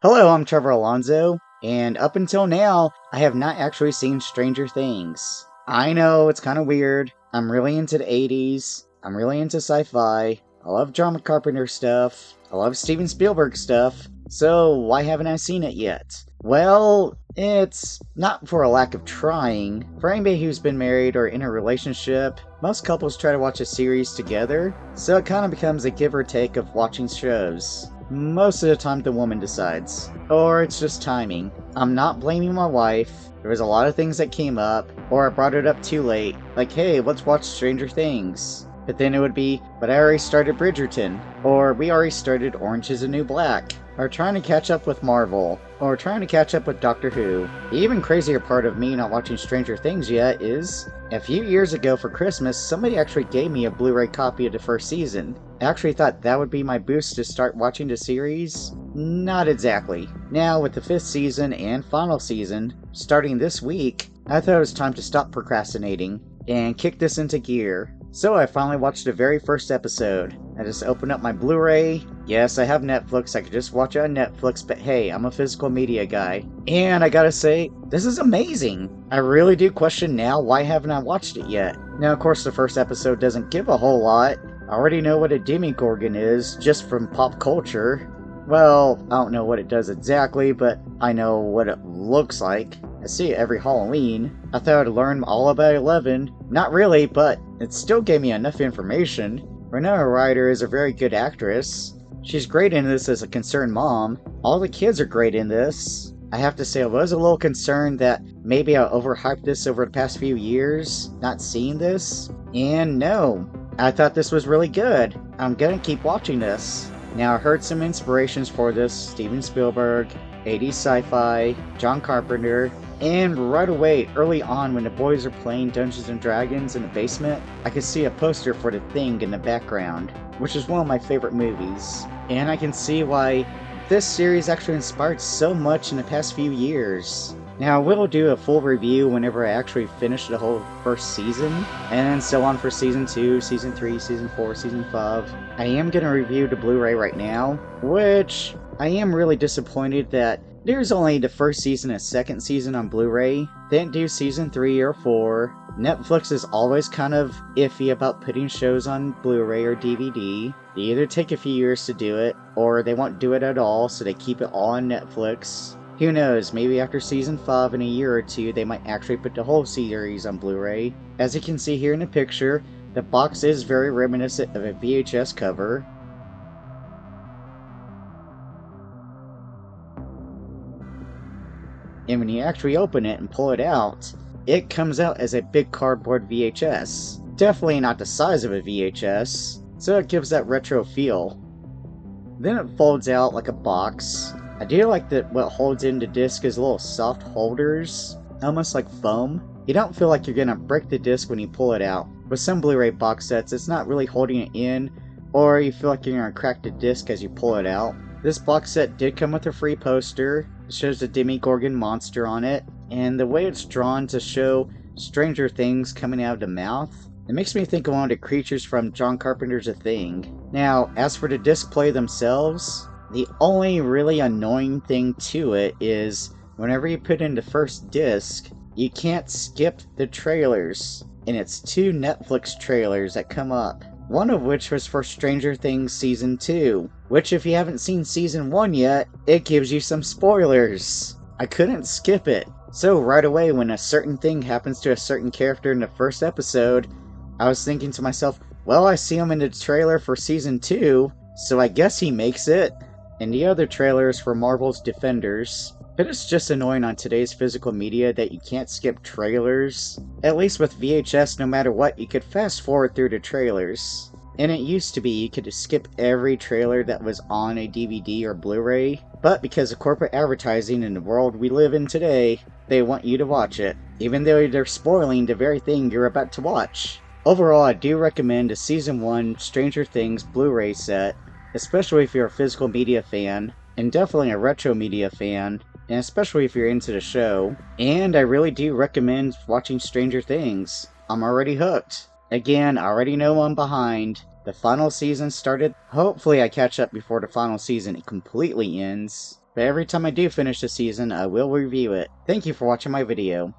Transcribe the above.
Hello, I'm Trevor Alonso, and up until now, I have not actually seen Stranger Things. I know, it's kind of weird. I'm really into the 80s. I'm really into sci-fi. I love John Carpenter stuff. I love Steven Spielberg stuff. So, why haven't I seen it yet? Well, it's not for a lack of trying. For anybody who's been married or in a relationship, most couples try to watch a series together, so it kind of becomes a give or take of watching shows. Most of the time the woman decides. Or it's just timing. I'm not blaming my wife. There was a lot of things that came up, or I brought it up too late. Like, hey, let's watch Stranger Things. But then it would be, but I already started Bridgerton. Or we already started Orange is the New Black. Or trying to catch up with Marvel. Or trying to catch up with Doctor Who. The even crazier part of me not watching Stranger Things yet is, a few years ago for Christmas, somebody actually gave me a Blu-ray copy of the first season. I actually thought that would be my boost to start watching the series. Not exactly. Now, with the 5th season and final season starting this week, I thought it was time to stop procrastinating and kick this into gear. So I finally watched the very first episode. I just opened up my Blu-ray. Yes, I have Netflix, I could just watch it on Netflix, but hey, I'm a physical media guy. And I gotta say, this is amazing! I really do question now, why haven't I watched it yet? Now, of course, the first episode doesn't give a whole lot. I already know what a Demogorgon is, just from pop culture. Well, I don't know what it does exactly, but I know what it looks like. I see it every Halloween. I thought I'd learn all about Eleven. Not really, but it still gave me enough information. Winona Ryder is a very good actress. She's great in this as a concerned mom. All the kids are great in this. I have to say I was a little concerned that maybe I overhyped this over the past few years, not seeing this. And no, I thought this was really good. I'm gonna keep watching this. Now I heard some inspirations for this, Steven Spielberg, 80s sci-fi, John Carpenter, and right away, early on when the boys are playing Dungeons & Dragons in the basement, I could see a poster for The Thing in the background, which is one of my favorite movies. And I can see why this series actually inspired so much in the past few years. Now, I will do a full review whenever I actually finish the whole first season, and then so on for Season 2, Season 3, Season 4, Season 5. I am going to review the Blu-ray right now, which I am really disappointed that there's only the first season and second season on Blu-ray. They didn't do Season 3 or 4. Netflix is always kind of iffy about putting shows on Blu-ray or DVD. They either take a few years to do it, or they won't do it at all, so they keep it all on Netflix. Who knows, maybe after Season 5 in a year or two, they might actually put the whole series on Blu-ray. As you can see here in the picture, the box is very reminiscent of a VHS cover. And when you actually open it and pull it out, it comes out as a big cardboard VHS. Definitely not the size of a VHS, so it gives that retro feel. Then it folds out like a box. I do like that what holds in the disc is little soft holders, almost like foam. You don't feel like you're gonna break the disc when you pull it out. With some Blu-ray box sets, it's not really holding it in, or you feel like you're gonna crack the disc as you pull it out. This box set did come with a free poster. It shows the Demogorgon monster on it, and the way it's drawn to show Stranger Things coming out of the mouth, it makes me think of one of the creatures from John Carpenter's The Thing. Now, as for the disc play themselves, the only really annoying thing to it is whenever you put in the first disc, you can't skip the trailers, and it's 2 Netflix trailers that come up. One of which was for Stranger Things Season 2, which if you haven't seen Season 1 yet, it gives you some spoilers. I couldn't skip it. So right away when a certain thing happens to a certain character in the first episode, I was thinking to myself, well, I see him in the trailer for Season 2, so I guess he makes it. And the other trailer is for Marvel's Defenders. But it's just annoying on today's physical media that you can't skip trailers. At least with VHS, no matter what, you could fast forward through the trailers. And it used to be you could skip every trailer that was on a DVD or Blu-ray, but because of corporate advertising in the world we live in today, they want you to watch it, even though they're spoiling the very thing you're about to watch. Overall, I do recommend a Season 1 Stranger Things Blu-ray set, especially if you're a physical media fan, and definitely a retro media fan, and especially if you're into the show. And I really do recommend watching Stranger Things. I'm already hooked. Again, I already know I'm behind. The final season started. Hopefully I catch up before the final season completely ends. but every time I do finish the season, I will review it. Thank you for watching my video.